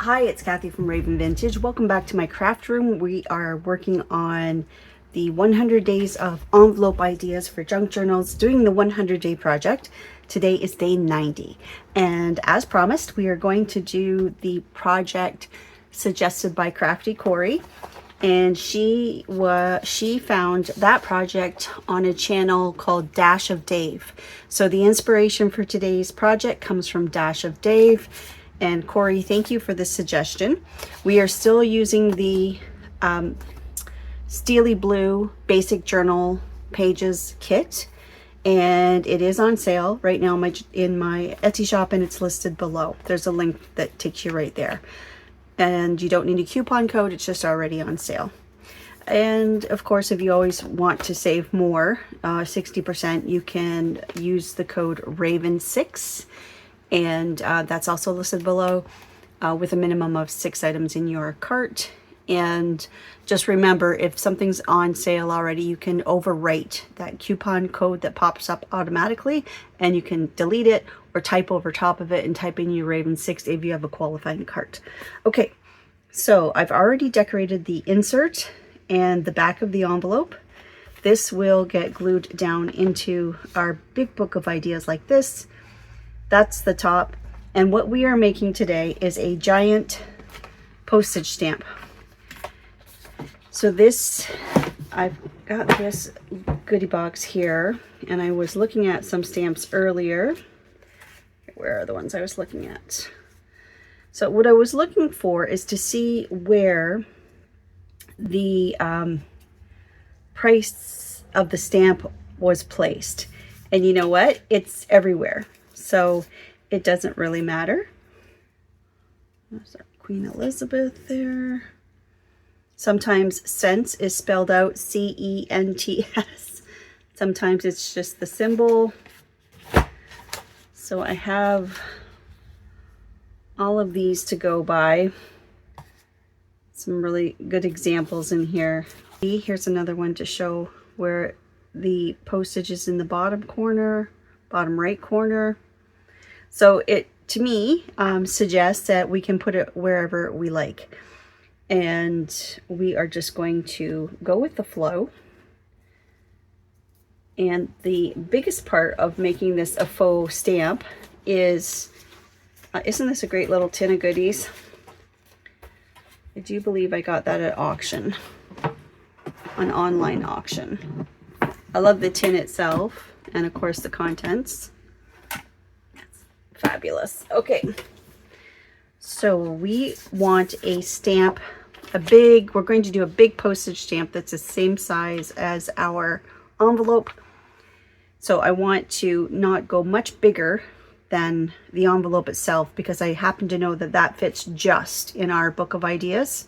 Hi, it's Kathy from Raven Vintage. Welcome back to my craft room. We are working on the 100 days of envelope ideas for junk journals, doing the 100-day project. Today is day 90. And as promised, we are going to do the project suggested by Crafty Corey. And she found that project on a channel called Dash of Dave. So the inspiration for today's project comes from Dash of Dave. And Corey, thank you for this suggestion. We are still using the Steely Blue Basic Journal Pages kit, and it is on sale right now in my Etsy shop, and it's listed below. There's a link that takes you right there. And you don't need a coupon code, it's just already on sale. And of course, if you always want to save more, 60%, you can use the code RAVEN6. And that's also listed below with a minimum of 6 items in your cart. And just remember, if something's on sale already, you can overwrite that coupon code that pops up automatically, and you can delete it or type over top of it and type in your Raven 6 if you have a qualifying cart. Okay, so I've already decorated the insert and the back of the envelope. This will get glued down into our big book of ideas like this. That's the top. And what we are making today is a giant postage stamp. So this, I've got this goodie box here, and I was looking at some stamps earlier. Where are the ones I was looking at? So what I was looking for is to see where the price of the stamp was placed. And you know what? It's everywhere. So it doesn't really matter. There's our Queen Elizabeth there. Sometimes cents is spelled out C-E-N-T-S. Sometimes it's just the symbol. So I have all of these to go by. Some really good examples in here. Here's another one to show where the postage is in the bottom corner, bottom right corner. So it, to me, suggests that we can put it wherever we like. And we are just going to go with the flow. And the biggest part of making this a faux stamp is, isn't this a great little tin of goodies? I do believe I got that at auction, an online auction. I love the tin itself and of course the contents. Fabulous. Okay, so we want a stamp, we're going to do a big postage stamp that's the same size as our envelope. So I want to not go much bigger than the envelope itself, because I happen to know that that fits just in our book of ideas.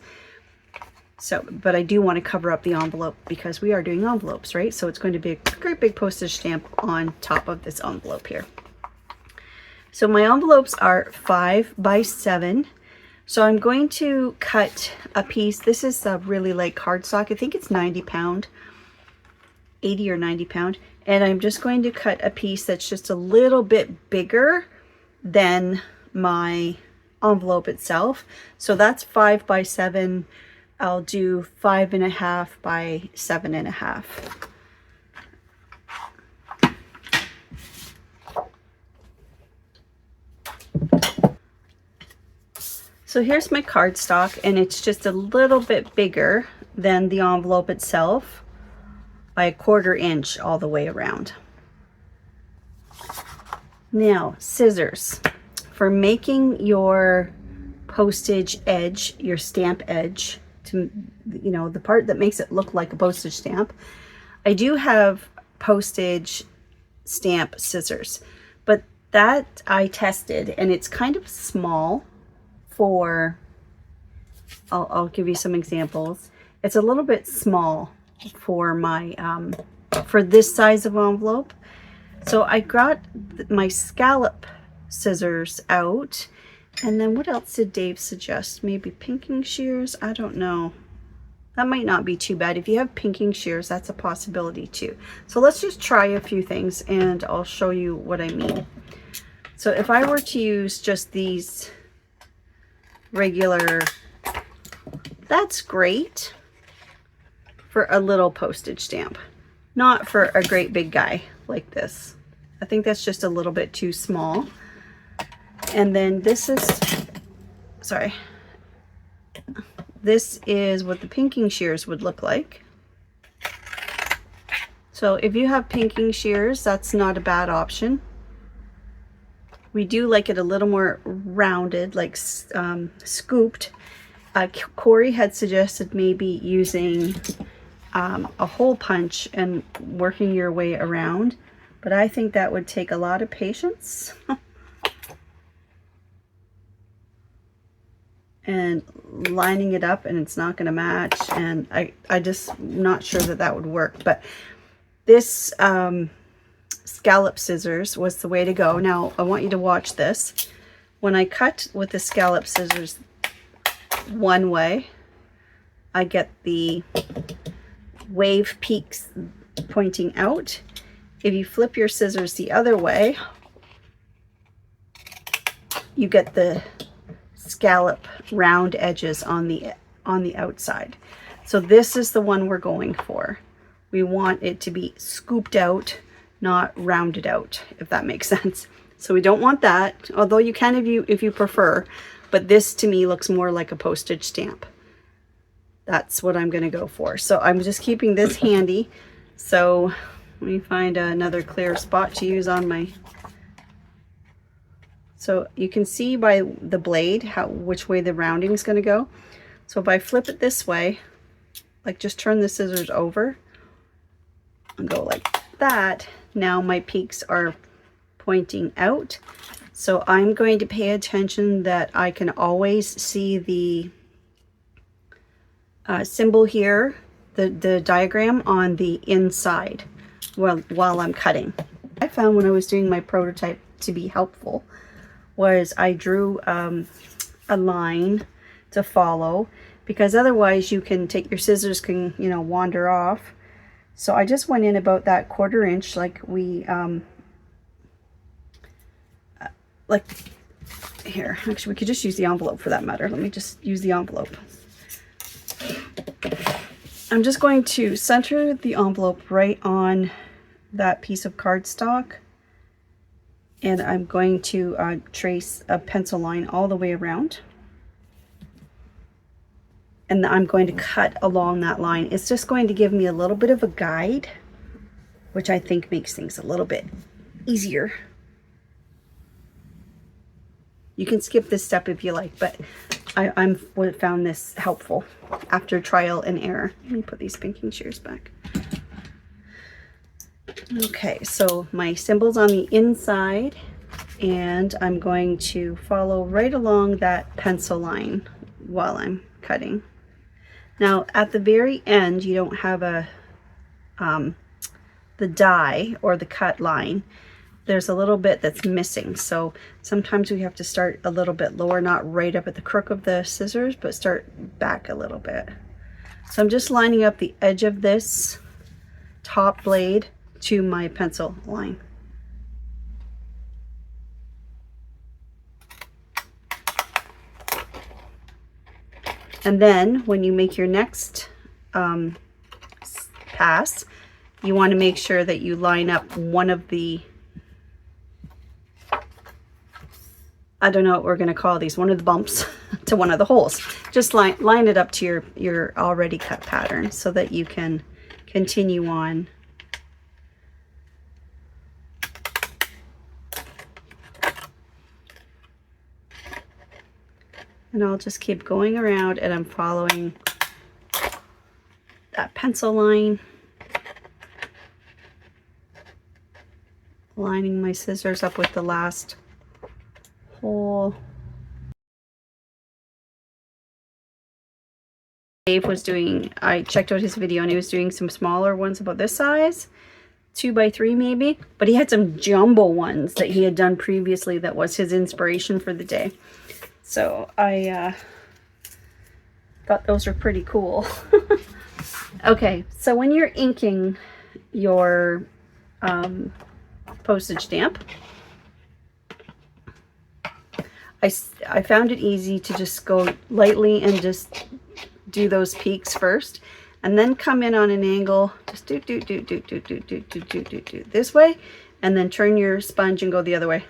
So, but I do want to cover up the envelope because we are doing envelopes, right? So it's going to be a great big postage stamp on top of this envelope here. So my envelopes are 5 by 7. So I'm going to cut a piece. This is a really light cardstock. I think it's 90 pound, 80 or 90 pound. And I'm just going to cut a piece that's just a little bit bigger than my envelope itself. So that's 5 by 7. I'll do 5.5 by 7.5. So here's my cardstock, and it's just a little bit bigger than the envelope itself by 1/4 inch all the way around. Now, scissors. For making your postage edge, your stamp edge, to, you know, the part that makes it look like a postage stamp, I do have postage stamp scissors, but that I tested and it's kind of small for, I'll give you some examples. It's a little bit small for my, for this size of envelope. So I got my scallop scissors out. And then what else did Dave suggest? Maybe pinking shears? I don't know. That might not be too bad. If you have pinking shears, that's a possibility too. So let's just try a few things and I'll show you what I mean. So if I were to use just these regular, that's great for a little postage stamp, not for a great big guy like this. I think that's just a little bit too small. And then this is, sorry, this is what the pinking shears would look like. So if you have pinking shears, that's not a bad option. We do like it a little more rounded, like scooped. Corey had suggested maybe using a hole punch and working your way around, but I think that would take a lot of patience and lining it up, and it's not going to match, and I just not sure that that would work. But this scallop scissors was the way to go. Now I want you to watch this. When I cut with the scallop scissors one way, I get the wave peaks pointing out. If you flip your scissors the other way, you get the scallop round edges on the outside. So this is the one we're going for. We want it to be scooped out, not rounded out, if that makes sense. So we don't want that, although you can if you prefer, but this to me looks more like a postage stamp. That's what I'm going to go for. So I'm just keeping this handy. So let me find another clear spot to use on my, so you can see by the blade which way the rounding is going to go. So if I flip it this way, like just turn the scissors over and go like that, now my peaks are pointing out. So I'm going to pay attention that I can always see the symbol here, the diagram on the inside while I'm cutting. I found when I was doing my prototype to be helpful was I drew a line to follow, because otherwise you can take your scissors can, you know, wander off. So I just went in about that 1/4 inch, like we like here. Actually, we could just use the envelope for that matter. Let me just use the envelope. I'm just going to center the envelope right on that piece of cardstock, and I'm going to trace a pencil line all the way around, and I'm going to cut along that line. It's just going to give me a little bit of a guide, which I think makes things a little bit easier. You can skip this step if you like, but I found this helpful after trial and error. Let me put these pinking shears back. Okay, so my symbol's on the inside, and I'm going to follow right along that pencil line while I'm cutting. Now at the very end, you don't have a the die or the cut line. There's a little bit that's missing, so sometimes we have to start a little bit lower, not right up at the crook of the scissors, but start back a little bit. So I'm just lining up the edge of this top blade to my pencil line. And then when you make your next pass, you want to make sure that you line up one of the, I don't know what we're going to call these, one of the bumps to one of the holes. Just line it up to your already cut pattern so that you can continue on. And I'll just keep going around, and I'm following that pencil line, lining my scissors up with the last hole. Dave was doing, I checked out his video, and he was doing some smaller ones about this size, 2 by 3 maybe, but he had some jumbo ones that he had done previously that was his inspiration for the day. So I thought those were pretty cool. Okay, so when you're inking your postage stamp, I found it easy to just go lightly and just do those peaks first, and then come in on an angle, just do this way, and then turn your sponge and go the other way.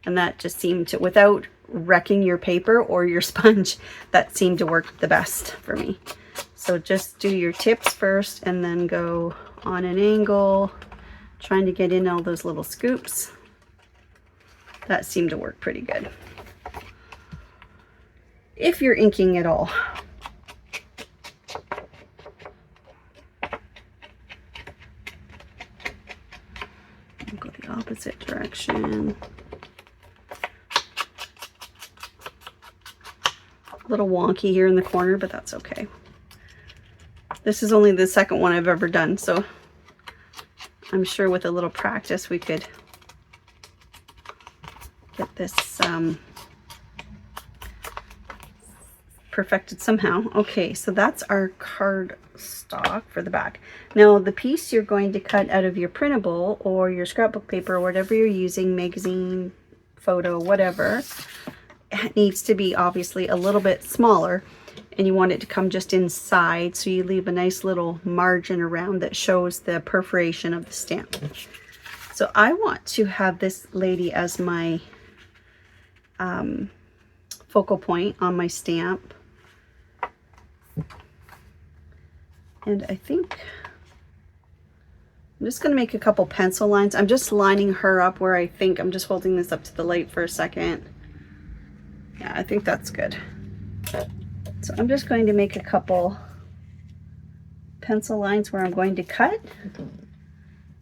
And that just seemed to, without wrecking your paper or your sponge, that seemed to work the best for me. So just do your tips first and then go on an angle, trying to get in all those little scoops. That seemed to work pretty good. If you're inking at all. I'll go the opposite direction. A little wonky here in the corner, but that's okay. This is only the second one I've ever done, so I'm sure with a little practice we could get this perfected somehow. Okay, so that's our card stock for the back. Now the piece you're going to cut out of your printable or your scrapbook paper or whatever you're using, magazine, photo, whatever, it needs to be obviously a little bit smaller, and you want it to come just inside, so you leave a nice little margin around that shows the perforation of the stamp. So I want to have this lady as my focal point on my stamp, and I think I'm just going to make a couple pencil lines. I'm just lining her up where I think, I'm just holding this up to the light for a second. Yeah, I think that's good. So I'm just going to make a couple pencil lines where I'm going to cut.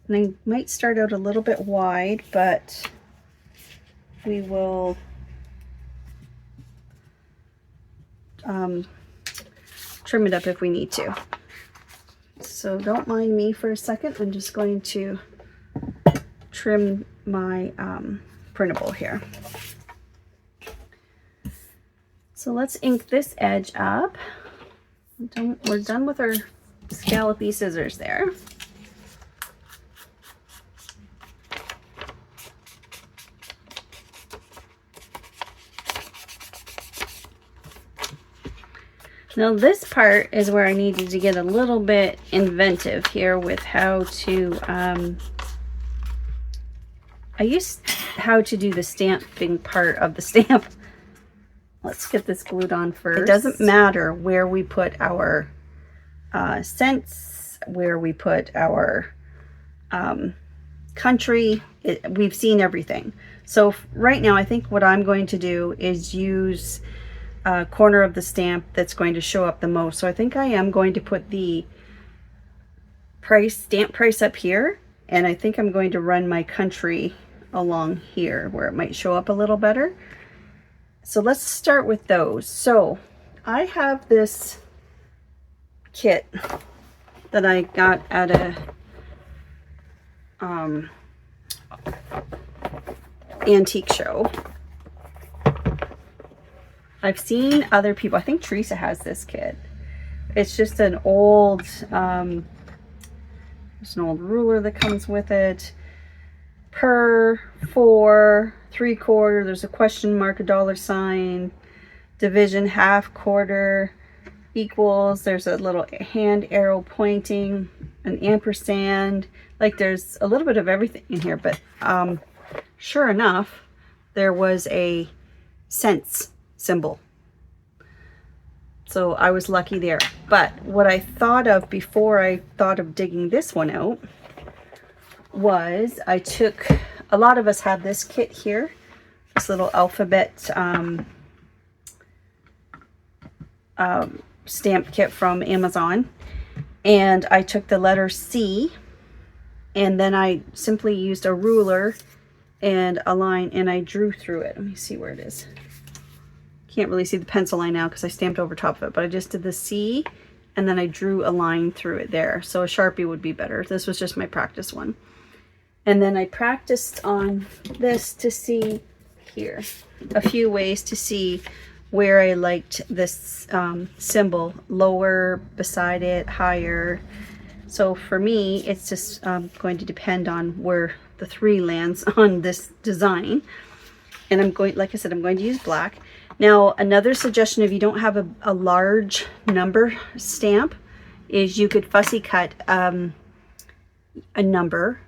And I might start out a little bit wide, but we will trim it up if we need to. So don't mind me for a second. I'm just going to trim my printable here. So let's ink this edge up. We're done with our scallopy scissors there. Now this part is where I needed to get a little bit inventive here with how to, I used how to do the stamping part of the stamp. Let's get this glued on first. It doesn't matter where we put our cents, where we put our country. We've seen everything. So right now I think what I'm going to do is use a corner of the stamp that's going to show up the most. So I think I am going to put the stamp price up here, and I think I'm going to run my country along here where it might show up a little better. So let's start with those. So I have this kit that I got at a antique show. I've seen other people, I think Teresa has this kit. It's just an old, there's an old ruler that comes with it. Per, for, 3/4, there's a question mark, a dollar sign, division, half, quarter, equals, there's a little hand arrow pointing, an ampersand, like there's a little bit of everything in here, but sure enough, there was a cents symbol. So I was lucky there. But what I thought of before I thought of digging this one out was I took, a lot of us have this kit here, this little alphabet stamp kit from Amazon, and I took the letter C, and then I simply used a ruler and a line, and I drew through it. Let me see where it is. Can't really see the pencil line now because I stamped over top of it, but I just did the C and then I drew a line through it there. So a Sharpie would be better. This was just my practice one. And then I practiced on this to see here a few ways to see where I liked this symbol, lower, beside it, higher. So for me, it's just going to depend on where the 3 lands on this design. And I'm going, like I said, I'm going to use black. Now, another suggestion, if you don't have a large number stamp, is you could fussy cut a number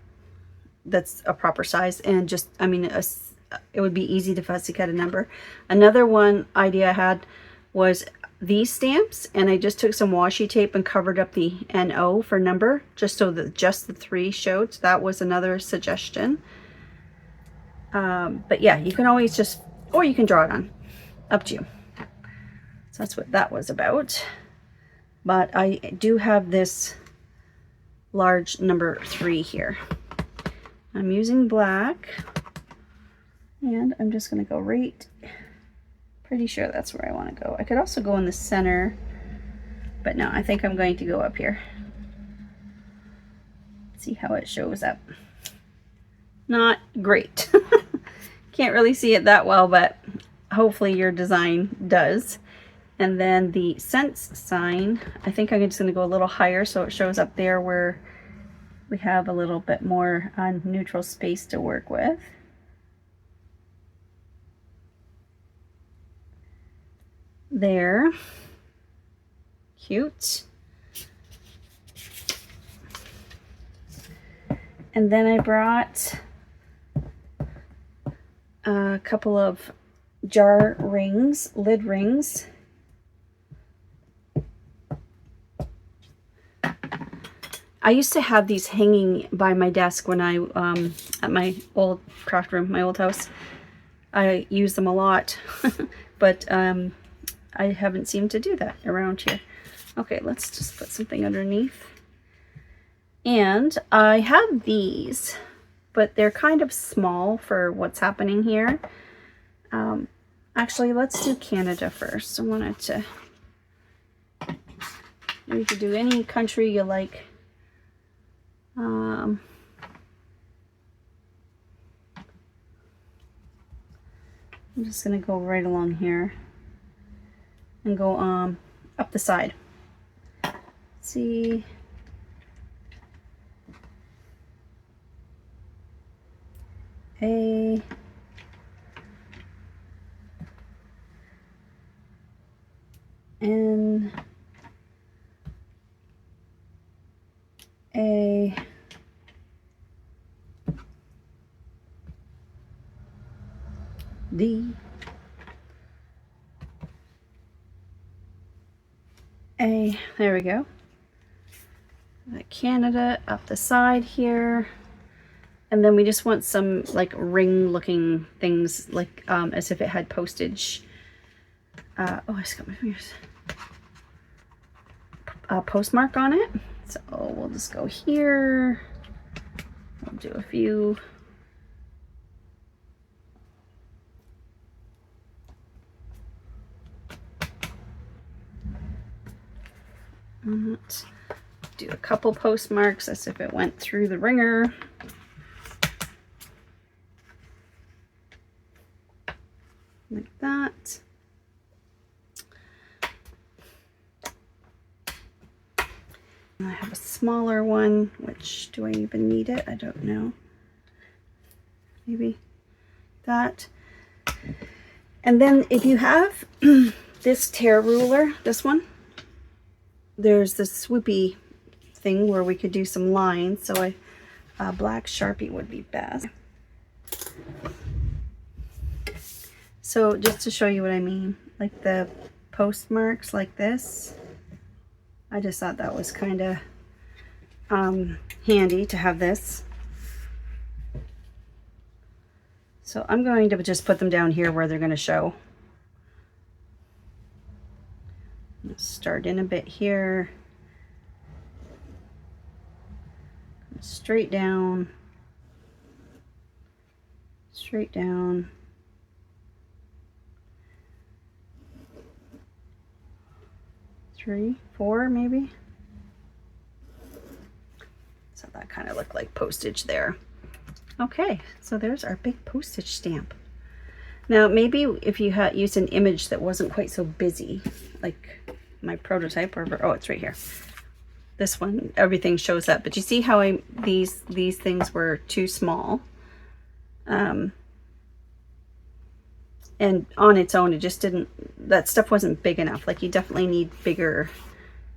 that's a proper size, and just, I mean, it would be easy to fussy cut a number. Another one idea I had was these stamps, and I just took some washi tape and covered up the NO for number, just so that just the 3 showed. So that was another suggestion. But yeah, you can always just, or you can draw it on, up to you. So that's what that was about. But I do have this large number 3 here. I'm using black, and I'm just going to go right, pretty sure that's where I want to go. I could also go in the center, but no, I think I'm going to go up here. See how it shows up. Not great. Can't really see it that well, but hopefully your design does. And then the cents sign, I think I'm just going to go a little higher so it shows up there where we have a little bit more neutral space to work with. There. Cute. And then I brought a couple of jar rings, lid rings. I used to have these hanging by my desk when I, at my old craft room, my old house. I use them a lot, but I haven't seemed to do that around here. Okay, let's just put something underneath. And I have these, but they're kind of small for what's happening here. Actually, let's do Canada first. I wanted to, you could do any country you like. I'm just going to go right along here and go up the side. See, A, N, A, D, A, there we go. Canada up the side here. And then we just want some like ring looking things, like as if it had postage. Oh, I just got my fingers. Postmark on it. So we'll just go here. We'll do a few. Let's do a couple postmarks as if it went through the ringer. Like that. I have a smaller one, which, do I even need it? I don't know. Maybe that. And then if you have this tear ruler, this one, there's this swoopy thing where we could do some lines. So a black Sharpie would be best. So just to show you what I mean, like the postmarks like this, I just thought that was kind of handy to have this. So I'm going to just put them down here where they're going to show. Start in a bit here. Straight down. Straight down. Three, four, maybe. So that kind of looked like postage there. Okay, so there's our big postage stamp. Now maybe if you had used an image that wasn't quite so busy, like my prototype, or oh, it's right here. This one, everything shows up. But you see how these things were too small. And on its own, it just didn't, that stuff wasn't big enough. Like, you definitely need bigger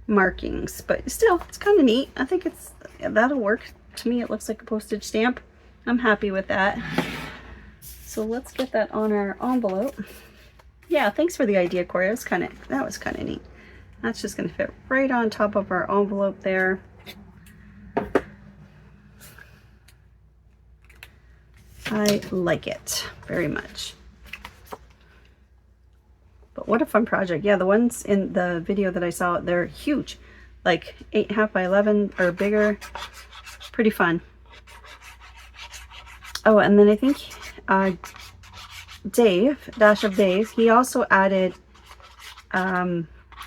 markings, but still, it's kind of neat. I think that'll work. To me, it looks like a postage stamp. I'm happy with that. So let's get that on our envelope. Yeah, thanks for the idea, Corey. That was kind of neat. That's just going to fit right on top of our envelope there. I like it very much. But what a fun project. Yeah, the ones in the video that I saw, they're huge. Like 8.5 by 11 or bigger. Pretty fun. Oh, and then I think Dave, Dash of Dave, he also added,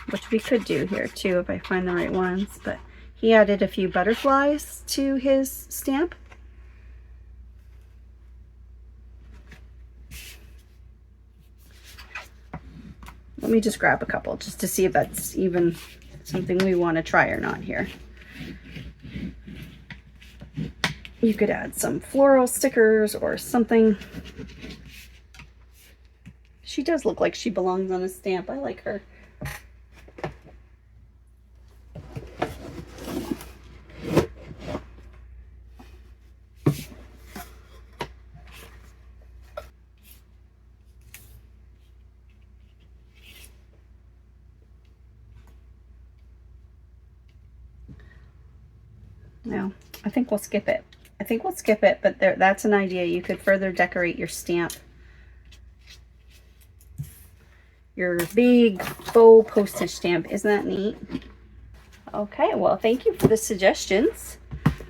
which we could do here too if I find the right ones, but he added a few butterflies to his stamp. Let me just grab a couple just to see if that's even something we want to try or not here. You could add some floral stickers or something. She does look like she belongs on a stamp. I like her. No, I think we'll skip it. I think we'll skip it, but that's an idea. You could further decorate your stamp. Your big faux postage stamp. Isn't that neat? Okay, well, thank you for the suggestions.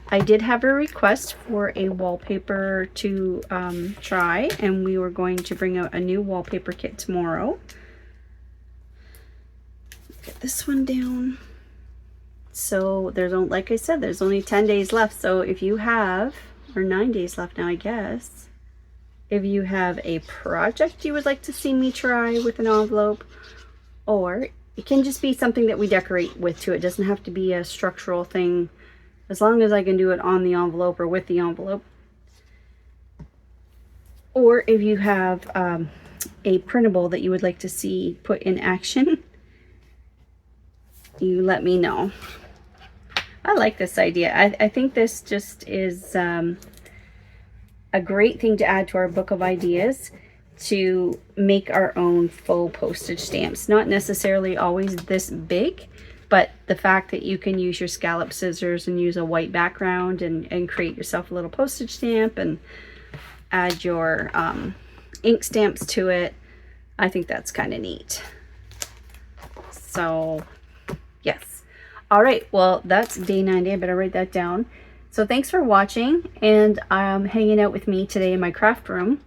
I did have a request for a wallpaper to try, and we were going to bring out a new wallpaper kit tomorrow. Get this one down. So there's only, like I said, there's only 10 days left. So if you have, or 9 days left now, I guess. If you have a project you would like to see me try with an envelope, or it can just be something that we decorate with too. It doesn't have to be a structural thing, as long as I can do it on the envelope or with the envelope. Or if you have a printable that you would like to see put in action, you let me know. I like this idea. I think this just is a great thing to add to our book of ideas, to make our own faux postage stamps. Not necessarily always this big, but the fact that you can use your scallop scissors and use a white background and create yourself a little postage stamp and add your ink stamps to it, I think that's kind of neat. So yes. All right, well, that's day 90. I better write that down. So thanks for watching and hanging out with me today in my craft room.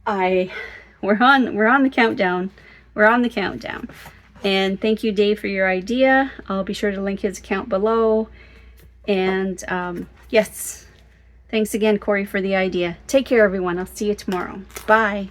We're on the countdown. We're on the countdown. And thank you, Dave, for your idea. I'll be sure to link his account below. And yes, thanks again, Corey, for the idea. Take care, everyone. I'll see you tomorrow. Bye.